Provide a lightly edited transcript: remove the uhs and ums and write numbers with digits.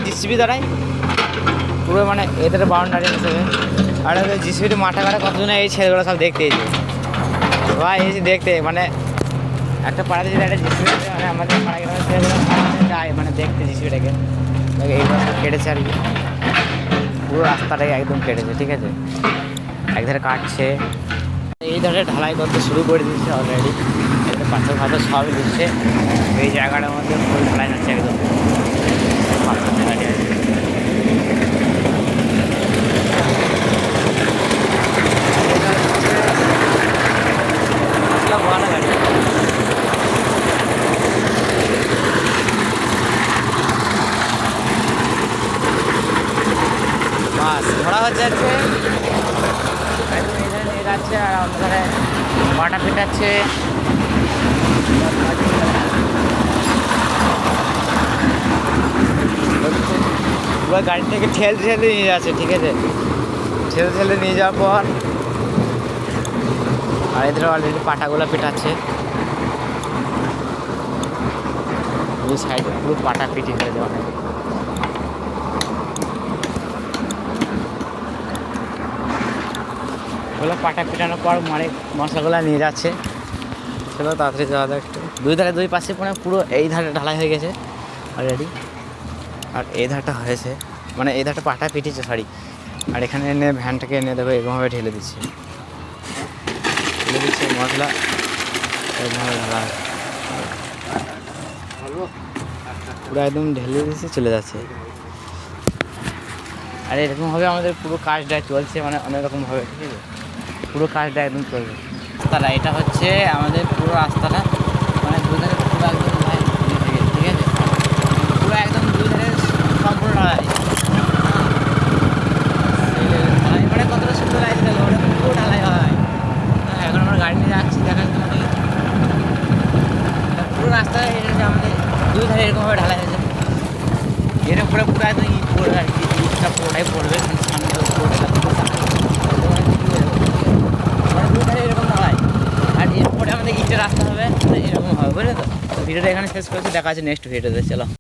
JCB দ্বারাই পুরো মানে এদের বাউন্ডারি হিসেবে। আর জিসিবিটি মাঠা কাটা কতজনে এই ছেলেগুলো সব দেখতে এসে ভাই এসে দেখতে মানে একটা পাড়াতে যদি একটা জিসিবি মানে আমাদের পাড়া গ্রামের ছেলেগুলো যায় মানে দেখতে জিসিবিটাকে এইগুলো সব কেটেছে আর কি, পুরো রাস্তাটাকে একদম কেটেছে। ঠিক আছে, একধারে কাটছে, এই ধারে ঢালাই করতে শুরু করে দিচ্ছে অলরেডি, পাথর ফাথর সবই দিচ্ছে। এই জায়গাটার মধ্যে ফুল ঢালাই যাচ্ছে একদম পাথর জায়গাটি আছে। বাস ঘোরা হচ্ছে একদম এই ধারে নিয়ে যাচ্ছে আর অন্যধারে মাটা পেটাচ্ছে। পুরো গাড়ি থেকে ঠেলে নিয়ে যাচ্ছে। ঠিক আছে, ঠেলে নিয়ে যাওয়ার পর আর এদের অলরেডি পাটাগুলো পেটাচ্ছে। ওই সাইডে পুরো পাটা পিটি হয়ে যাওয়া হয়। ওগুলো পাটা পিটানোর পর মানে মশলাগুলো নিয়ে যাচ্ছে। চলো তাড়াতাড়ি যাওয়া যাক একটু। দুই ধারে দুই পাশে পুরো এই ধারে ঢালাই হয়ে গেছে অলরেডি, আর এই ধারটা হয়েছে মানে এই ধারটা পাটা পিটিছে সরি। আর এখানে এনে ভ্যানটাকে এনে দেবে এরকমভাবে ঢেলে দিচ্ছে মশলা এরকমভাবে ঢালা পুরো একদম ঢেলে দিচ্ছে চলে যাচ্ছে। আর এরকমভাবে আমাদের পুরো কাজটা চলছে মানে অনেক রকমভাবে। ঠিক আছে, পুরো কাজটা একদম চলবে। রাস্তাটা এটা হচ্ছে আমাদের পুরো রাস্তাটা মানে দুই ধারে পুরো একদম ঢালাই। ঠিক আছে, পুরো একদম দুই ধারে সম্পূর্ণ ঢালাই। মানে কতটা সুন্দর লাগছে ওটা পুরো ঢালাই হয়। এখন আমরা গাড়ি নিয়ে যাচ্ছি দেখার জন্য। পুরো রাস্তায় এটা আমাদের দুই ধারে এরকমভাবে ঢালাই হয়েছে। এর উপরে পুরো একদম ইট পড়বে আর কি, ইটটা পুরোটাই পড়বে সামনে মানে দুই ধারে এরকম ঢালাই। আর এরপরে আমাদের ইটের রাস্তা হবে এরকম হবে, বুঝলে তো। ভিডিওটা এখানে শেষ করেছি, দেখা আছে নেক্সট ভিডিওতে। চলো।